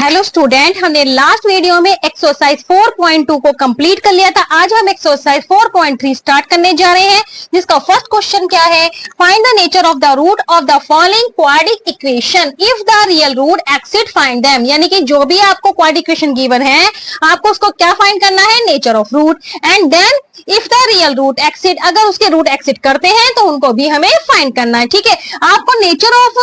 Hello student, हमने last video में exercise 4.2 को कंप्लीट कर लिया था। आज हम एक्सरसाइज 4.3 स्टार्ट करने जा रहे हैं, जिसका फर्स्ट क्वेश्चन क्या है? Find the nature of the root of the following quadratic equation if the real root exist find them. यानी कि जो भी आपको क्वाड्रिक इक्वेशन गिवन है, आपको उसको क्या फाइंड करना है? Nature of root. And then if the real root exist, अगर उसके रूट एक्सिड करते हैं तो उनको भी हमें फाइंड करना है। ठीक है, आपको नेचर ऑफ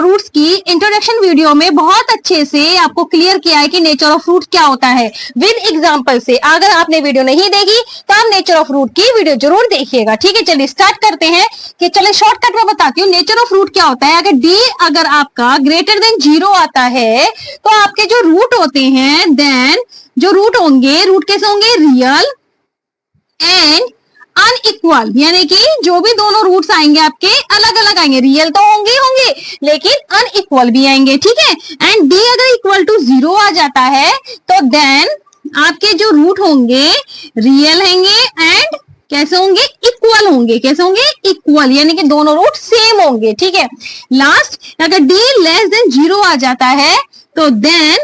रूट्स की इंट्रोडक्शन वीडियो में बहुत अच्छे से आपको क्लियर किया है कि नेचर ऑफ रूट क्या होता है विद एग्जांपल से। अगर आपने वीडियो नहीं देखी तो आप नेचर ऑफ रूट की वीडियो जरूर देखिएगा। ठीक है, चलिए स्टार्ट करते हैं। कि चलिए शॉर्टकट में बताती हूँ नेचर ऑफ रूट क्या होता है। अगर डी अगर आपका ग्रेटर देन 0 आता है तो आपके जो रूट होते हैं, देन जो रूट होंगे, रूट कैसे होंगे? Real and unequal. यानी कि जो भी दोनों रूट्स आएंगे आपके अलग अलग आएंगे। रियल तो होंगे होंगे लेकिन अनइक्वल भी आएंगे। ठीक है, एंड डी अगर इक्वल टू 0 आ जाता है तो देन आपके जो रूट होंगे रियल होंगे एंड कैसे होंगे? इक्वल होंगे। कैसे होंगे? इक्वल, यानी कि दोनों रूट सेम होंगे। ठीक है, लास्ट अगर डी लेस देन 0 आ जाता है तो देन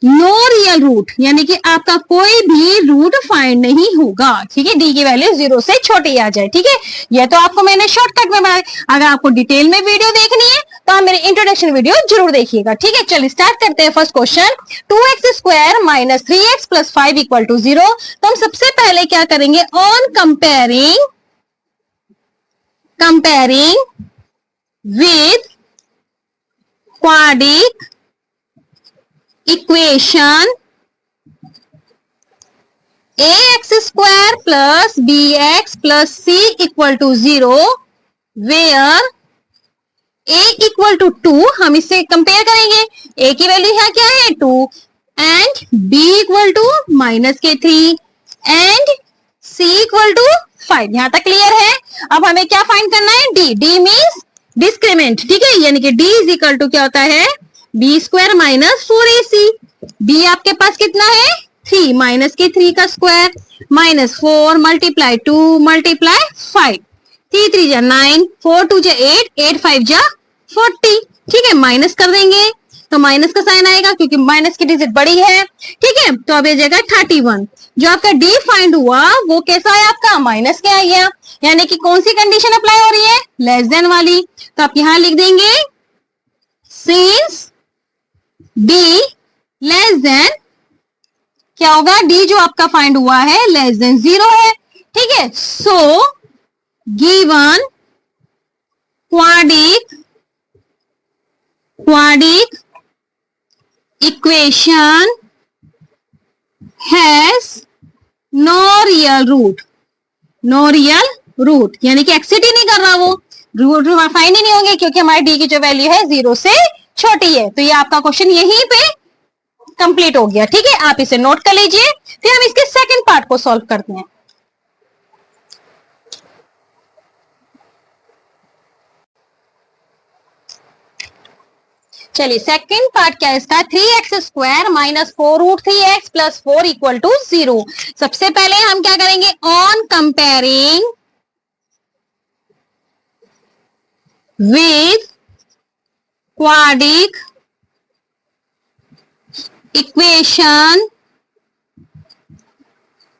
नो रियल रूट, यानी कि आपका कोई भी रूट फाइंड नहीं होगा। ठीक है, डी की वैल्यू 0 से छोटी आ जाए। ठीक है, ये तो आपको मैंने शॉर्टकट में बनाया। अगर आपको डिटेल में वीडियो देखनी है तो आप मेरे इंट्रोडक्शन वीडियो जरूर देखिएगा। ठीक है, चलिए स्टार्ट करते हैं। First question, 2x square minus 3x plus 5 equal to 0। तो हम सबसे पहले क्या करेंगे? On comparing with quadratic equation ax square plus bx plus c equal to 0 where a equal to 2, हम इससे कंपेयर करेंगे। a की वैल्यू है क्या है? 2 and b equal to minus के 3 एंड c equal to 5। यहां तक क्लियर है? अब हमें क्या फाइंड करना है? d means discriminant. ठीक है, यानी कि d इज इक्वल टू क्या होता है? B square minus 4ac। B आपके पास कितना है? 3 माइनस के 3 का स्क्वायर माइनस 4 मल्टीप्लाई 2 मल्टीप्लाई 5। 3 3 जा 9, 4 2 जा 8, 8 5 जा 40। ठीक है, माइनस कर देंगे तो माइनस का साइन आएगा क्योंकि माइनस की डिजिट बड़ी है। ठीक है, तो अब ये जगह 31। जो आपका डी फाइंड हुआ वो कैसा है? आपका माइनस के आ गया। यानी कि कौन सी कंडीशन अप्लाई हो रही है? लेस देन वाली। तो आप यहां लिख देंगे सिंस डी लेस देन, क्या होगा? डी जो आपका फाइंड हुआ है लेस देन 0 है। ठीक है, so given quadratic equation has no real root, यानी कि एक्सिड ही नहीं कर रहा, वो रूट फाइंड ही नहीं होंगे क्योंकि हमारे डी की जो वैल्यू है 0 से छोटी है। तो ये आपका क्वेश्चन यहीं पे कंप्लीट हो गया। ठीक है, आप इसे नोट कर लीजिए। फिर हम इसके सेकंड पार्ट को सॉल्व करते हैं। चलिए सेकंड पार्ट क्या है इसका? 3x square minus 4 root 3x plus 4 equal to 0। सबसे पहले हम क्या करेंगे? On comparing with quadratic equation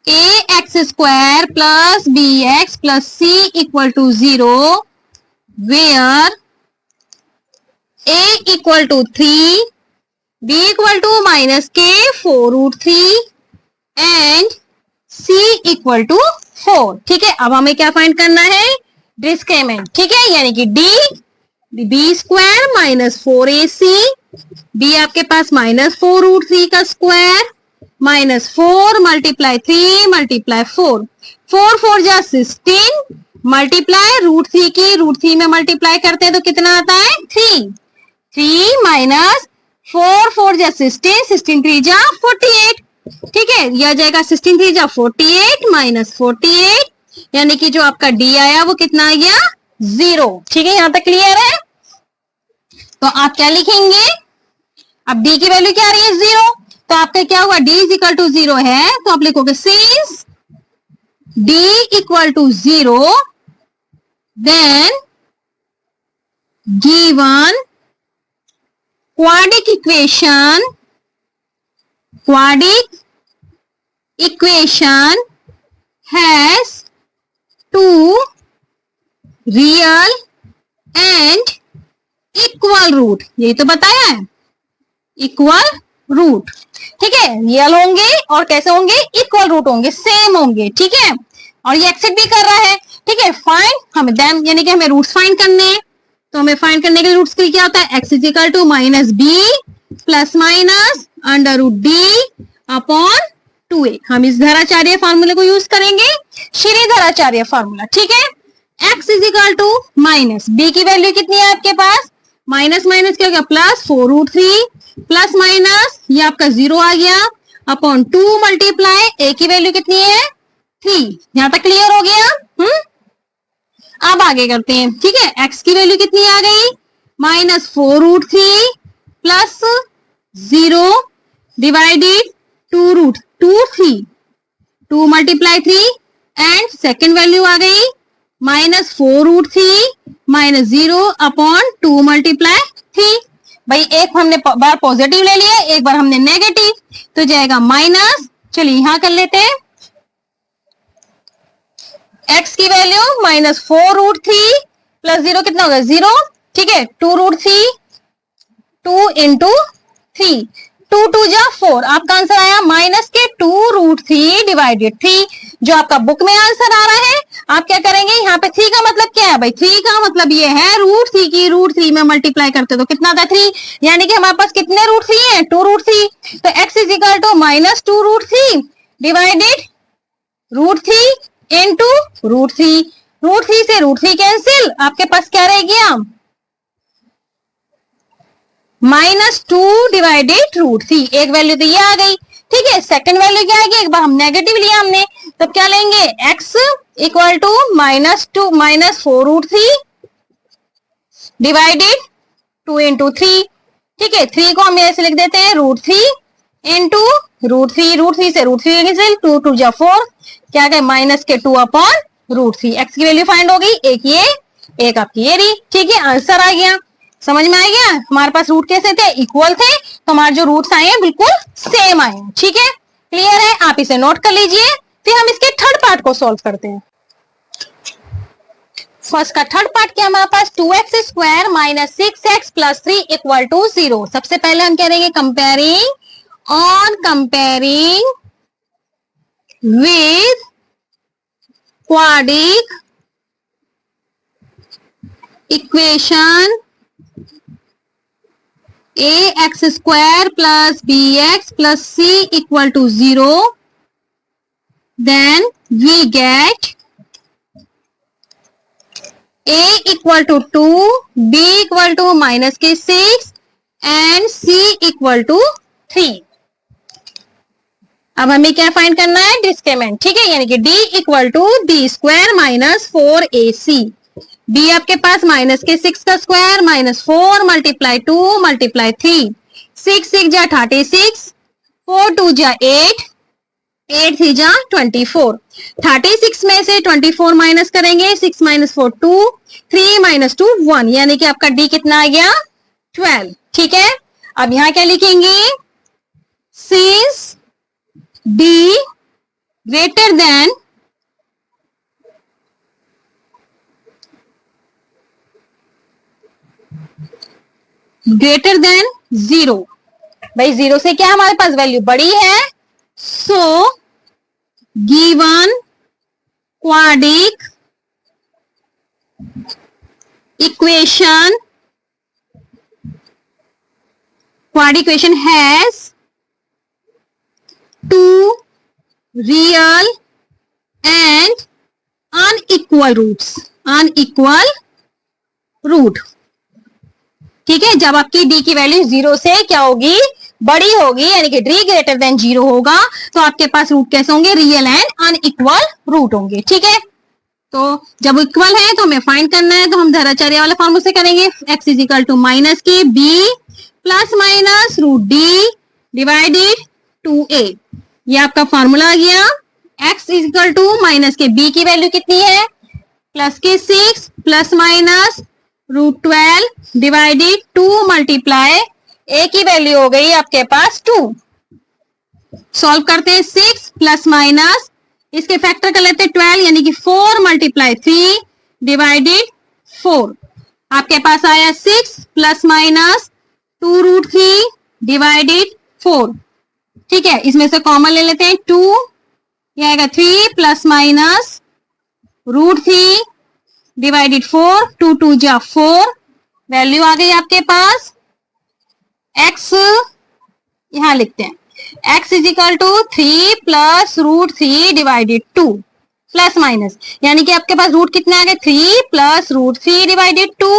ax square plus bx plus c equal to 0 where a equal to 3, b equal to minus के 4 root 3 and c equal to 4। ठीक है, अब हमें क्या फाइंड करना है? डिस्क्रीमेंट। ठीक है, यानी कि B square minus 4ac, B आपके पास माइनस 4 रूट 3 का स्क्वायर माइनस 4 मल्टीप्लाई 3 मल्टीप्लाई 4, 4 4 जा 16 मल्टीप्लाई रूट 3 की रूट 3 में मल्टीप्लाई करते हैं तो कितना आता है? 3 माइनस 4 4 जा 16, 16 3 जा 48। ठीक है, यह जाएगा 16 3 जा 48 माइनस 48, यानी कि जो आपका डी आया वो कितना आ गया? 0। ठीक है, यहां तक क्लियर है? तो आप क्या लिखेंगे? अब डी की वैल्यू क्या आ रही है? 0। तो आपका क्या हुआ? डी इज इक्वल टू 0 है तो आप लिखोगे since D equal to 0 then given quadratic equation has two real and equal root, यही तो बताया है, इक्वल रूट। ठीक है, रियल होंगे और कैसे होंगे, इक्वल रूट होंगे, सेम होंगे। ठीक है, और ये एक्सेप्ट भी कर रहा है। ठीक है, फाइंड हमें देम यानी कि हमें रूट्स फाइंड करने हैं, तो हमें फाइंड करने के लिए रूट्स के लिए क्या होता है, x is equal to minus B plus minus under root D upon 2a। हम इस धराचार्य फार्मूले को यूज करेंगे, श्रीधराचार्य फार्मूला। ठीक है, x is equal to minus B की वैल्यू कितनी है आपके पास, माइनस माइनस क्या हो गया प्लस 4√3 प्लस माइनस ये आपका 0 आ गया अपॉन 2 मल्टीप्लाई a की वैल्यू कितनी है 3। यहां तक क्लियर हो गया। अब आगे करते हैं। ठीक है, x की वैल्यू कितनी आ गई, minus 4√3 plus 0 divided 2√3 2 multiply 3 and second value आ गई माइनस 4√3 माइनस 0 अपॉन 2 मल्टीप्लाई 3। भाई एक हमने बार पॉजिटिव ले लिया, एक बार हमने नेगेटिव, तो जाएगा माइनस, चलिए यहां कर लेते हैं, x की वैल्यू माइनस 4√3 प्लस 0 कितना होगा 0। ठीक है, 2√3 2 इंटू 3 2 2 जा 4, आपका आंसर आया माइनस के 2√3 डिवाइडेड 3, जो आपका बुक में आंसर आ रहा है। आप क्या करेंगे, यहाँ पे 3 का मतलब क्या है भाई, 3 का मतलब ये है √3 की √3 में मल्टीप्लाई करते तो कितना था 3, यानी कि हमारे पास कितने √3 है 2√3, तो x is equal to minus 2√3 divided √3 into √3, √3 से √3 कैंसिल, आपके पास क्या रह गया माइनस 2 डिवाइडेड √3, एक वैल्यू तो ये आ गई। ठीक है, सेकंड वैल्यू क्या आएगी, एक बार हम नेगेटिव लिया हमने, तो क्या लेंगे x equal to minus 4√3 divided 2 into 3। ठीक है, 3 को हम ऐसे लिख देते हैं √3 इंटू √3 से √3 कैंसिल, 2 2 जा 4, क्या गए माइनस के 2 अपॉन √3। x की वैल्यू फाइंड हो गई, एक ये एक आपकी ये रही। ठीक है, आंसर आ गया, समझ में आ गया। हमारे पास रूट कैसे थे, इक्वल थे, तो हमारे जो रूट्स आए हैं बिल्कुल सेम आए हैं। ठीक है, क्लियर है, आप इसे नोट कर लीजिए। फिर हम इसके थर्ड पार्ट को सॉल्व करते हैं। फर्स्ट का थर्ड पार्ट क्या हमारे पास, 2x square minus 6x plus 3 equal to 0। सबसे पहले हम करेंगे comparing with quadratic equation ax square plus bx plus c equal to 0, then we get a equal to 2, b equal to minus के 6 and c equal to 3। अब हमें क्या find करना है, डिस्क्रीमेंट। ठीक है, यानी कि d equal to d square minus 4ac, b आपके पास माइनस के 6 का स्क्वायर माइनस 4 मल्टीप्लाई 2 मल्टीप्लाई 3, 6 6 जा 36, 4 2 जा 8, 8 3 जा 24, 36 में से 24 माइनस करेंगे, 6 माइनस 4 2, 3 माइनस 2 1, यानी कि आपका d कितना आ गया 12। ठीक है, अब यहां क्या लिखेंगे, since d greater than greater than 0, भाई 0 से क्या हमारे पास वैल्यू बड़ी है, so given quadratic equation has 2 real and unequal root. ठीक है, जब आपकी d की वैल्यू 0 से क्या होगी, बड़ी होगी, यानी कि d ग्रेटर देन 0 होगा, तो आपके पास रूट कैसे होंगे, रियल एंड अनइक्वल रूट होंगे। ठीक है, तो जब इक्वल है तो हमें फाइंड करना है, तो हम धराचार्य वाले फॉर्मूले से करेंगे, x is equal to minus के b plus minus √d divided 2a, ये आपका फॉर्मूला आ गया। x is equal to minus के b की वैल्यू कितनी है, प्लस के 6 plus minus √12 divided 2 multiply A की वैल्यू हो गई आपके पास 2। सॉल्व करते हैं 6 प्लस माइनस, इसके फैक्टर कर लेते हैं 12 यानी कि 4 मल्टीप्लाई 3 डिवाइडेड 4। आपके पास आया 6 प्लस माइनस 2 रूट 3 डिवाइडेड 4। ठीक है, इसमें से कॉमन ले लेते हैं 2, यह आएगा 3 प्लस माइनस रूट 3 डिवाइडेड 4, 2 2 जा 4। वैल्यू आ गई आपके पास x, यहां लिखते हैं x is equal to 3 plus root 3 divided 2 plus minus, यानी कि आपके पास रूट कितने आ गए 3 plus root 3 divided 2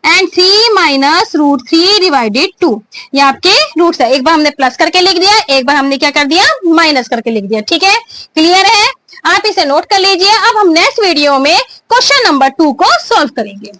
and 3 minus root 3 divided 2। ये आपके रूट्स है। एक बार हमने प्लस करके लिख दिया, एक बार हमने क्या कर दिया माइनस करके लिख दिया। ठीक है, क्लियर है, आप इसे नोट कर लीजिए। अब हम नेक्स्ट वीडियो में क्वेश्चन नंबर 2 को सॉल्व करेंगे।